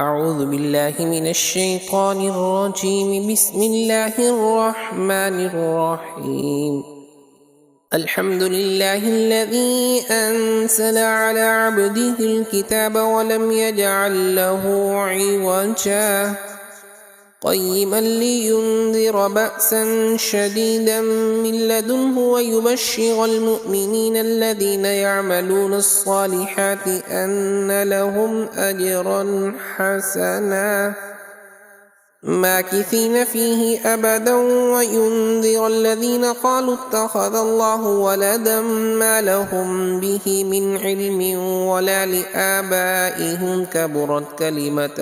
أعوذ بالله من الشيطان الرجيم. بسم الله الرحمن الرحيم. الحمد لله الذي أنزل على عبده الكتاب ولم يجعل له عوجا قيما لينذر بأسا شديدا من لدنه ويبشر المؤمنين الذين يعملون الصالحات أن لهم أجرا حسنا ماكثين فيه أبدا وينذر الذين قالوا اتخذ الله ولدا ما لهم به من علم ولا لآبائهم كبرت كلمة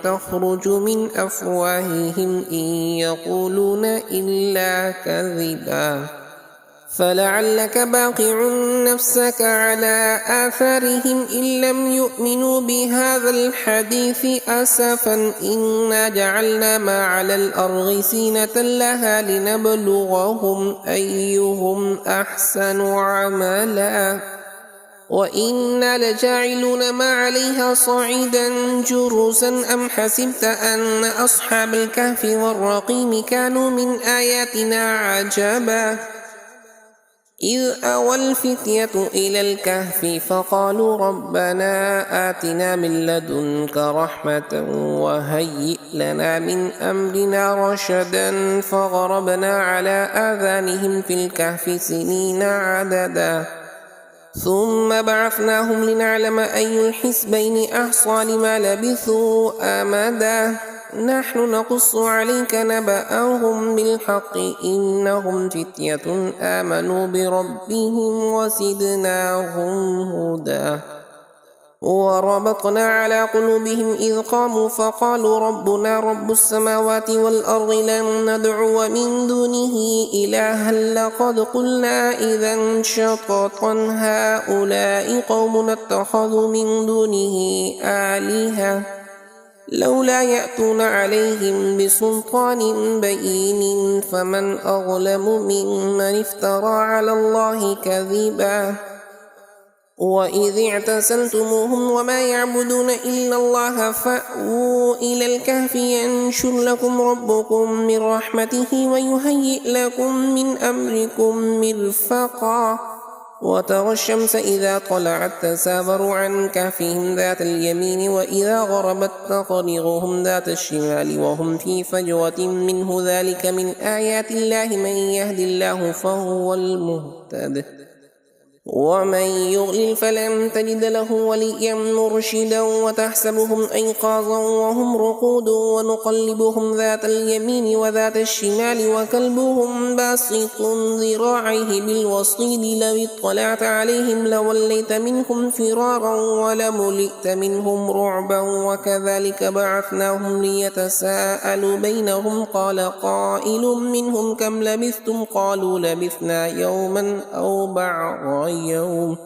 تخرج من أفواههم إن يقولون إلا كذبا فلعلك باقع نفسك على آثارهم إن لم يؤمنوا بهذا الحديث أسفا إنا جعلنا ما على الأرض زينة لها لنبلغهم أيهم أحسن عملا وإنا لجاعلون ما عليها صعيدا جرزا أم حسبت أن أصحاب الكهف والرقيم كانوا من آياتنا عجبا إذ أوى الفتية إلى الكهف فقالوا ربنا آتنا من لدنك رحمة وهيئ لنا من أمرنا رشدا فضربنا على آذانهم في الكهف سنين عددا ثم بعثناهم لنعلم أي الحزبين أحصى لما لبثوا أمدا نحن نقص عليك نبأهم بالحق إنهم فتية آمنوا بربهم وزدناهم هدى وربطنا على قلوبهم إذ قاموا فقالوا ربنا رب السماوات والأرض لن ندعو من دونه إلها لقد قلنا إذا شططا هؤلاء قوم اتخذوا من دونه آلهة لولا يأتون عليهم بسلطان بين فمن أظلم ممن افترى على الله كذبا وإذ اعتزلتموهم وما يعبدون إلا الله فأووا إلى الكهف ينشر لكم ربكم من رحمته ويهيئ لكم من أمركم مرفقا وترى الشمس إذا طلعت تزاور عن كهفهم ذات اليمين وإذا غربت تقرضهم ذات الشمال وهم في فجوة منه ذلك من آيات الله من يهد الله فهو المهتد ومن يضلل فلن تجد له وليا مرشدا وتحسبهم أيقاظا وهم رقود ونقلبهم ذات اليمين وذات الشمال وكلبهم باسط ذراعيه بالوصيد لو اطلعت عليهم لوليت منهم فرارا ولملئت منهم رعبا وكذلك بعثناهم ليتساءلوا بينهم قال قائل منهم كم لبثتم قالوا لبثنا يوما أو بعض يوم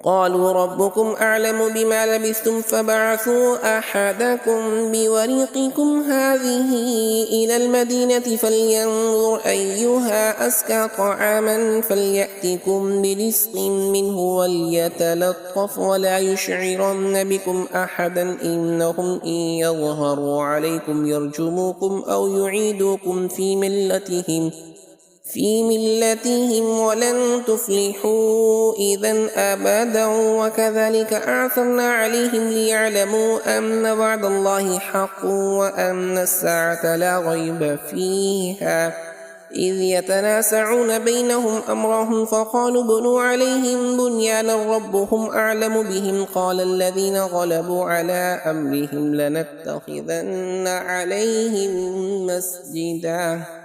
قالوا ربكم أعلم بما لبثتم فبعثوا أحدكم بوريقكم هذه إلى المدينة فلينظر أيها أزكى طعاما فليأتكم برزق منه وليتلطف ولا يشعرن بكم أحدا إنهم إن يظهروا عليكم يرجموكم أو يعيدوكم في ملتهم ولن تفلحوا إذا أبدا وكذلك أعثرنا عليهم ليعلموا أن وعد الله حق وأن الساعة لا ريب فيها إذ يتنازعون بينهم أمرهم فقالوا بنوا عليهم بنيانا ربهم أعلم بهم قال الذين غلبوا على أمرهم لنتخذن عليهم مسجدا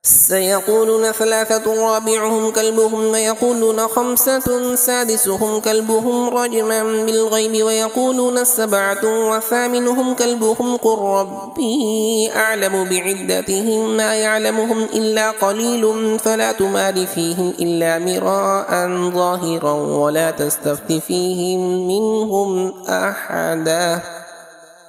سيقولون ثلاثة رابعهم كلبهم ويقولون خمسة سادسهم كلبهم رجما بالغيب ويقولون سبعة وثامنهم كلبهم قل ربي أعلم بعدتهم ما يعلمهم إلا قليل فلا تمار فيهم إلا مراء ظاهرا ولا تستفت فيهم منهم أحدا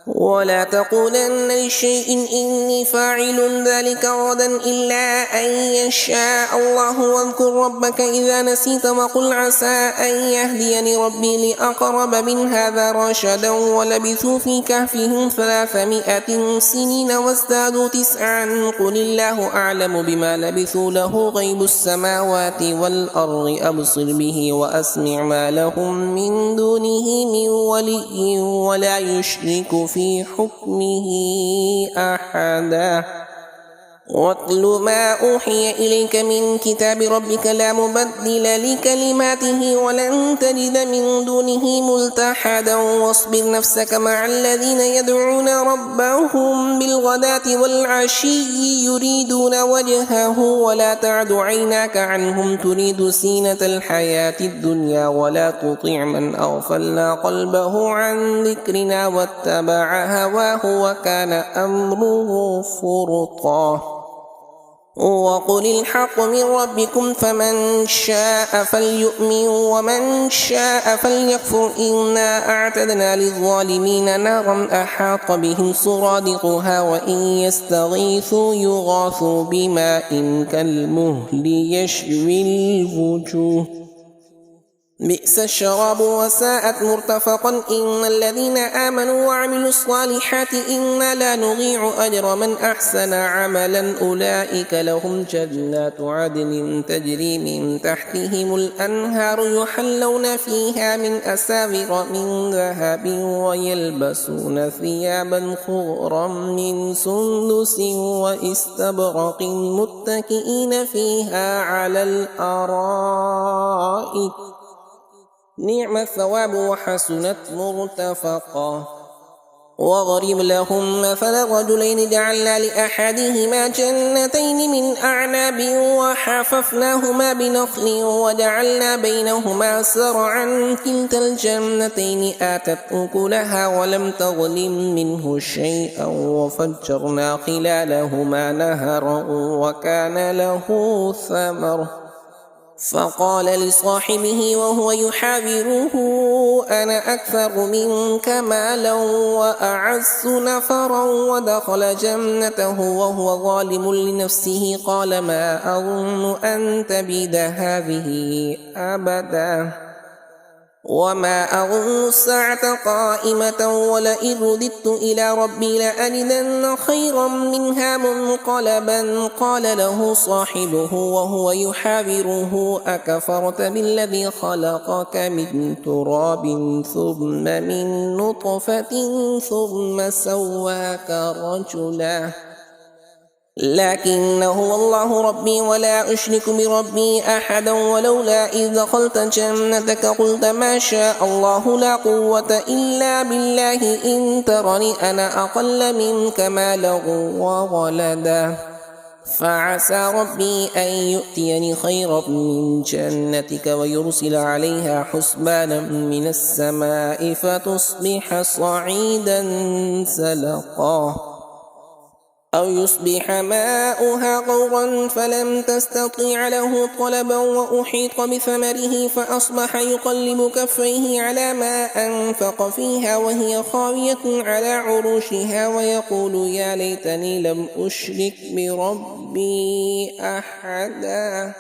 ولا تقولن لشيء إني فاعل ذلك غدا إلا أن يشاء الله واذكر ربك إذا نسيت وقل عسى أن يهديني ربي لأقرب من هذا رشدا ولبثوا في كهفهم 300 سنين وازدادوا 9 قل الله أعلم بما لبثوا له غيب السماوات والأرض أبصر به وأسمع ما لهم من دونه من ولي ولا يشرك في حكمه أحدا واتل ما أوحي إليك من كتاب ربك لا مبدل لكلماته ولن تجد من دونه ملتحدا واصبر نفسك مع الذين يدعون ربهم بالغداة والعشي يريدون وجهه ولا تعد عيناك عنهم تريد زينة الحياة الدنيا ولا تطع من أغفلنا قلبه عن ذكرنا واتبع هواه وكان أمره فرطا وقل الحق من ربكم فمن شاء فليؤمن ومن شاء فليكفر إنا أعتدنا للظالمين نارا أحاط بهم سرادقها وإن يستغيثوا يغاثوا بماء كالمهل يشوي الوجوه بئس الشراب وساءت مرتفقا إن الذين آمنوا وعملوا الصالحات إنا لا نضيع أجر من أحسن عملا أولئك لهم جنات عدن تجري من تحتهم الأنهار يحلون فيها من أساور من ذهب ويلبسون ثيابا خضرا من سندس واستبرق متكئين فيها على الأرائك نعم الثواب وحسنت مرتفقا واضرب لهم مثل رجلين جعلنا لأحدهما جنتين من أعناب وحففناهما بنخل وجعلنا بينهما زرعا كلتا الجنتين آتت أكلها ولم تظلم منه شيئا وفجرنا خلالهما نهرا وكان له ثمر فقال لصاحبه وهو يحاوره أنا أكثر منك مالا وأعز نفرا ودخل جنته وهو ظالم لنفسه قال ما أظن أن تبيد هذه أبدا وما أظن الساعة قائمة ولئن رددت إلى ربي لأجدن خيرا منها منقلبا قال له صاحبه وهو يحاوره أكفرت بالذي خلقك من تراب ثم من نطفة ثم سواك رجلا لكنه الله ربي ولا أشرك بربي أحدا ولولا إذ دخلت جنتك قلت ما شاء الله لا قوة إلا بالله إن ترني أنا أقل منك مالا وولدا فعسى ربي أن يؤتيني خيرا من جنتك ويرسل عليها حسبانا من السماء فتصبح صعيدا زلقا أو يصبح ماؤها غورا فلم تستطيع له طلبا وأحيط بثمره فأصبح يقلب كفيه على ما أنفق فيها وهي خاوية على عروشها ويقول يا ليتني لم أشرك بربي أحدا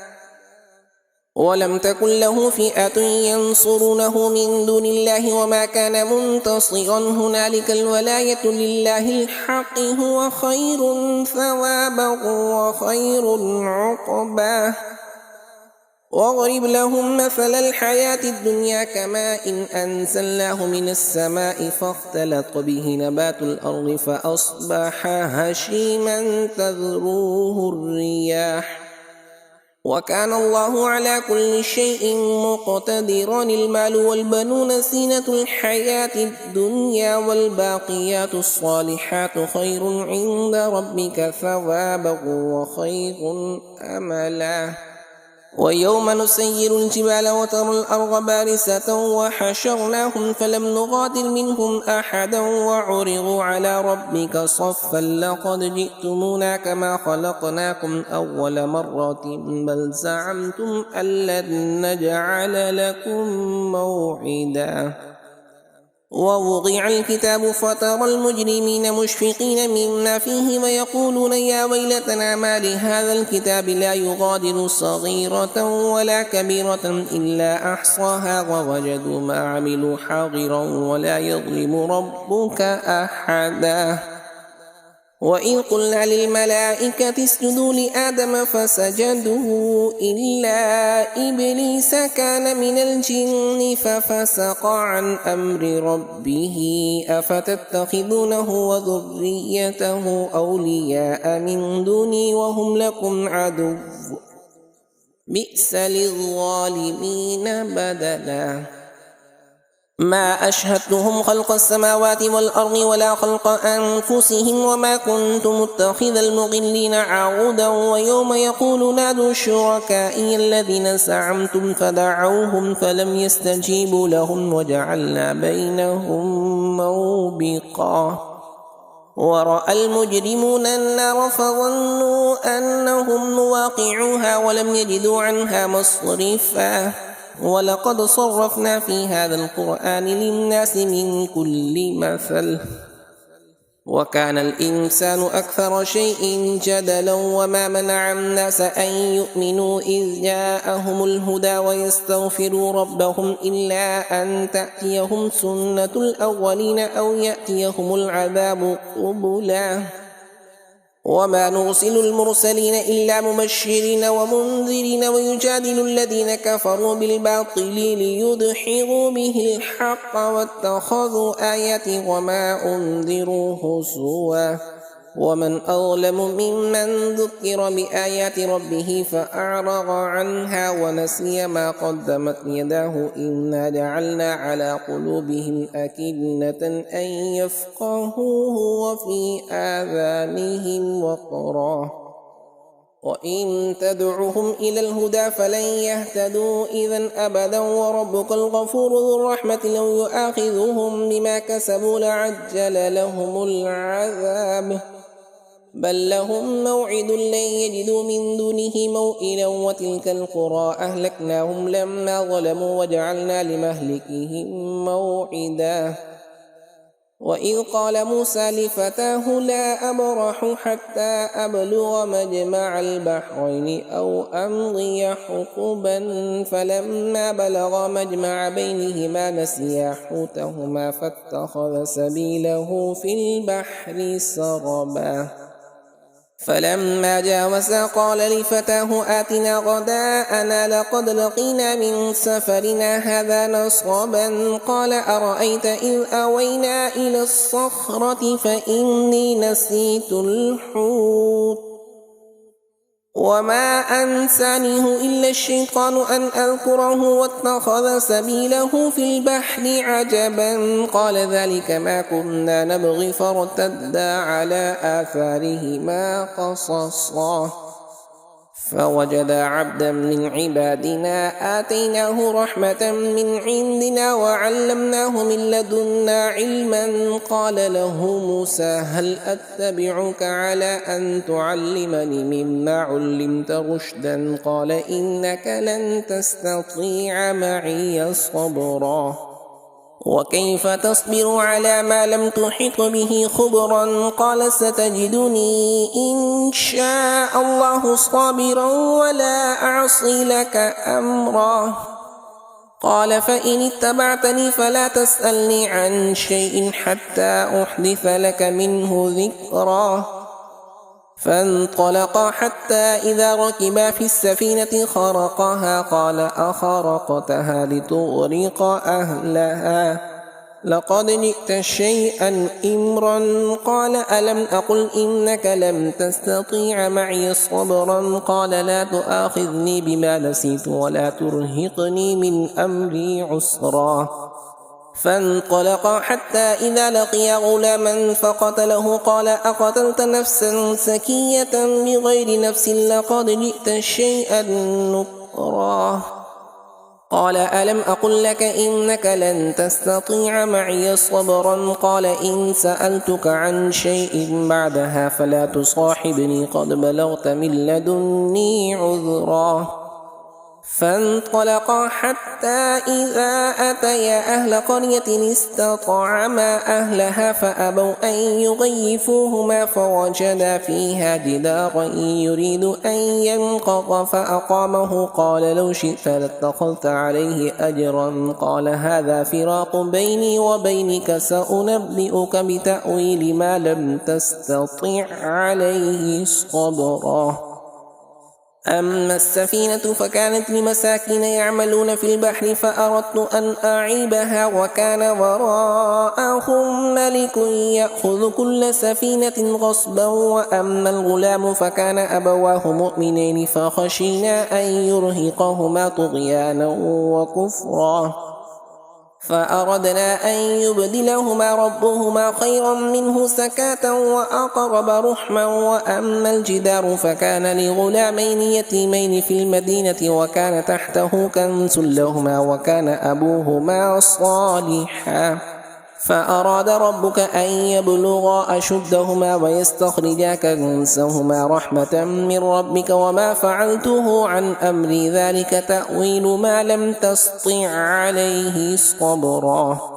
ولم تكن له فئة ينصرونه من دون الله وما كان منتصرا هنالك الولاية لله الحق هو خير ثوابا وخير عقبا واضرب لهم مثل الحياة الدنيا كماء إن أنزلناه من السماء فاختلط به نبات الأرض فأصبح هشيما تذروه الرياح وكان الله على كل شيء مقتدرا المال والبنون زينة الحياة الدنيا والباقيات الصالحات خير عند ربك ثوابا وخير أملا ويوم نسير الجبال وترى الأرض بارزة وحشرناهم فلم نغادر منهم أحدا وعرضوا على ربك صفا لقد جئتمونا كما خلقناكم أول مرة بل زعمتم أن لن نجعل لكم موعدا ووضع الكتاب فترى المجرمين مشفقين مما فيه ويقولون يا ويلتنا ما لهذا الكتاب لا يغادر صغيرة ولا كبيرة إلا أحصاها ووجدوا ما عملوا حاضرا ولا يظلم ربك أحدا. وإذ قلنا للملائكة اسجدوا لآدم فسجدوا إلا إبليس كان من الجن ففسق عن أمر ربه أفتتخذونه وذريته أولياء من دوني وهم لكم عدو بئس للظالمين بدلا. ما أشهدتهم خلق السماوات والأرض ولا خلق أنفسهم وما كنت متخذ المضلين عضدا. ويوم يقول نادوا شركائي الذين زعمتم فدعوهم فلم يستجيبوا لهم وجعلنا بينهم موبقا. ورأى المجرمون النار فظنوا أنهم واقعوها ولم يجدوا عنها مصرفا. ولقد صرفنا في هذا القرآن للناس من كل مثل وكان الإنسان أكثر شيء جدلا. وما منع الناس أن يؤمنوا إذ جاءهم الهدى ويستغفروا ربهم إلا أن تأتيهم سنة الأولين أو يأتيهم العذاب قبلا. وما نرسل المرسلين إلا مبشرين ومنذرين ويجادل الذين كفروا بالباطل ليدحضوا به الحق واتخذوا آياتي وما أنذروا هزوا. ومن أظلم ممن ذكر بآيات ربه فأعرض عنها ونسي ما قدمت يداه إنا جعلنا على قلوبهم أكنة أن يفقهوه وفي آذانهم وقرا وإن تدعهم إلى الهدى فلن يهتدوا إذا أبدا. وربك الغفور ذو الرحمة لو يؤاخذهم بما كسبوا لعجل لهم العذاب بل لهم موعد لن يجدوا من دونه موئلا. وتلك القرى أهلكناهم لما ظلموا وجعلنا لمهلكهم موعدا. وإذ قال موسى لفتاه لا أبرح حتى أبلغ مجمع البحرين أو أمضي حقبا فلما بلغ مجمع بينهما نسيا حوتهما فاتخذ سبيله في البحر سربا. فلما جاوزا قال لفتاه آتنا غداءنا لقد لقينا من سفرنا هذا نصبا. قال أرأيت إذ أوينا إلى الصخرة فإني نسيت الحوت وما أنسانيه إلا الشيطان أن أذكره واتخذ سبيله في البحر عجبا. قال ذلك ما كنا نبغي فارتدا على آثارهما قصصا. فوجدا عبدا من عبادنا آتيناه رحمة من عندنا وعلمناه من لدنا علما. قال له موسى هل أتبعك على أن تعلمني مما علمت رشدا؟ قال إنك لن تستطيع معي صبرا. وكيف تصبر على ما لم تحط به خبرا؟ قال ستجدني إن شاء الله صابرا ولا أعصي لك أمرا. قال فإن اتبعتني فلا تسألني عن شيء حتى أحدث لك منه ذكرا. فانطلقا حتى إذا ركبا في السفينة خرقها قال أخرقتها لتغرق أهلها لقد جئت شيئا إمرا. قال ألم أقل إنك لم تستطيع معي صبرا؟ قال لا تؤاخذني بما نسيت ولا ترهقني من أمري عسرا. فانطلقا حتى إذا لقيا غلاما فقتله قال أقتلت نفسا زكية بغير نفس لقد جئت شيئا نكرا. قال ألم أقل لك إنك لن تستطيع معي صبرا؟ قال إن سألتك عن شيء بعدها فلا تصاحبني قد بلغت من لدني عذرا. فانطلقا حتى إذا أتيا أهل قرية استطعما أهلها فأبوا أن يضيفوهما فوجدا فيها جدارا يريد أن ينقض فأقامه قال لو شئت لاتخذت عليه أجرا قال هذا فراق بيني وبينك سأنبئك بتأويل ما لم تستطع عليه صبرا. أما السفينة فكانت لمساكين يعملون في البحر فأردت أن أعيبها وكان وراءهم ملك يأخذ كل سفينة غصبا وأما الغلام فكان أبواه مؤمنين فخشينا أن يرهقهما طغيانا وكفرا فأردنا أن يبدلهما ربهما خيرا منه زكاة وأقرب رحما وأما الجدار فكان لغلامين يتيمين في المدينة وكان تحته كنز لهما وكان أبوهما صالحا فأراد ربك أن يبلغا أشدهما ويستخرجا كنزهما رحمة من ربك وما فعلته عن أمري ذلك تأويل ما لم تسطع عليه صبرا.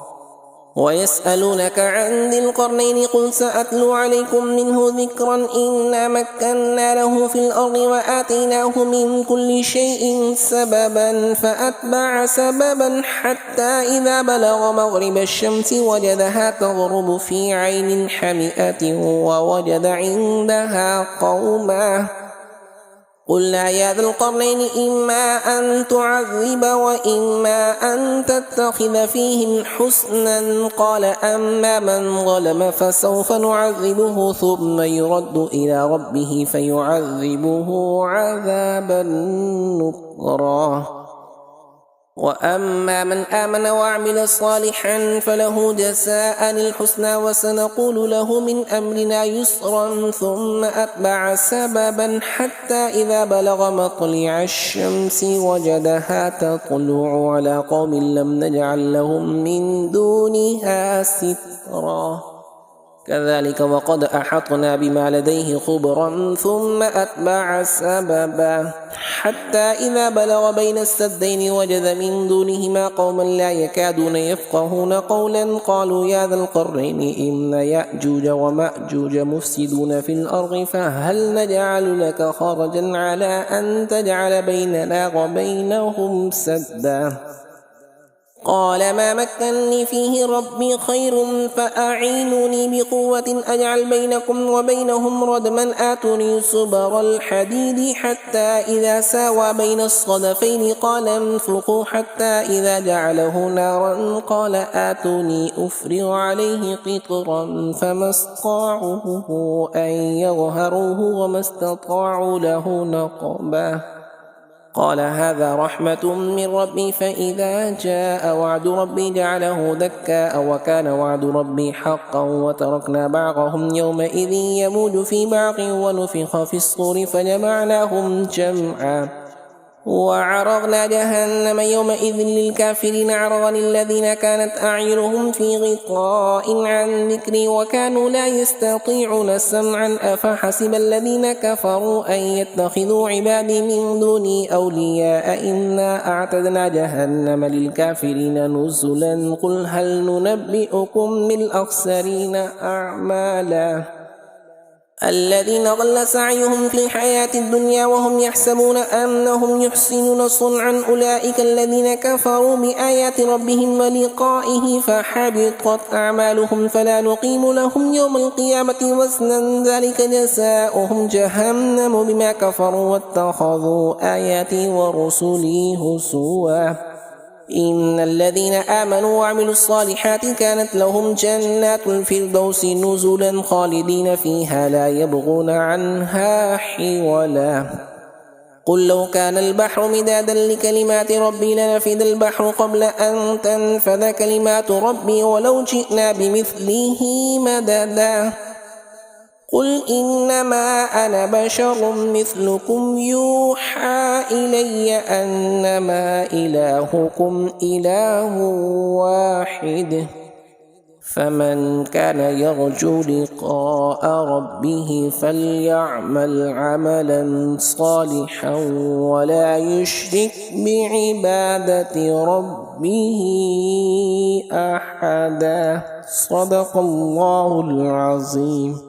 ويسألونك عن ذي القرنين قل سأتلو عليكم منه ذكرا إنا مكنا له في الأرض وآتيناه من كل شيء سببا فأتبع سببا حتى إذا بلغ مغرب الشمس وجدها تغرب في عين حمئة ووجد عندها قوما قلنا يا ذا القرنين إما أن تعذب وإما أن تتخذ فيهم حسنا قال أما من ظلم فسوف نعذبه ثم يرد إلى ربه فيعذبه عذابا نكرا وأما من آمن وعمل صالحا فله جزاء الحسنى وسنقول له من أمرنا يسرا ثم أتبع سببا حتى إذا بلغ مطلع الشمس وجدها تطلع على قوم لم نجعل لهم من دونها سترا كذلك وقد أحطنا بما لديه خبرا ثم أتبع سببا حتى إذا بلغ بين السدين وجد من دونهما قوما لا يكادون يفقهون قولا قالوا يا ذا القرنين إن يأجوج ومأجوج مفسدون في الأرض فهل نجعل لك خرجا على أن تجعل بيننا وبينهم سدا قال ما مكنني فيه ربي خير فأعينوني بقوة أجعل بينكم وبينهم ردما آتوني صبر الحديد حتى إذا ساوى بين الصدفين قال انفقوا حتى إذا جعله نارا قال آتوني أفرغ عليه قطرا فما استطاعوا أن يظهروه وما استطاعوا له نقبا قال هذا رحمة من ربي فإذا جاء وعد ربي جعله دكاء وكان وعد ربي حقا وتركنا بعضهم يومئذ يموج في بعض ونفخ في الصور فجمعناهم جمعا وعرضنا جهنم يومئذ للكافرين عرضا الذين كانت أعينهم في غطاء عن ذكري وكانوا لا يستطيعون سمعا أفحسب الذين كفروا أن يتخذوا عبادي من دوني أولياء إنا أعتدنا جهنم للكافرين نزلا قل هل ننبئكم بالأخسرين أعمالا الذين ضل سعيهم في الحياة الدنيا وهم يحسبون أنهم يحسنون صنعا أولئك الذين كفروا بآيات ربهم ولقائه فحبطت أعمالهم فلا نقيم لهم يوم القيامة وزنا ذلك جزاؤهم جهنم بما كفروا واتخذوا آياتي ورسلي هزوا إن الذين آمنوا وعملوا الصالحات كانت لهم جنات الفردوس نزلا خالدين فيها لا يبغون عنها حولا قل لو كان البحر مدادا لكلمات ربي لنفد البحر قبل أن تنفذ كلمات ربي ولو جئنا بمثله مددا قل إنما أنا بشر مثلكم يوحى إلي أنما إلهكم إله واحد فمن كان يرجو لقاء ربه فليعمل عملا صالحا ولا يشرك بعبادة ربه أحدا. صدق الله العظيم.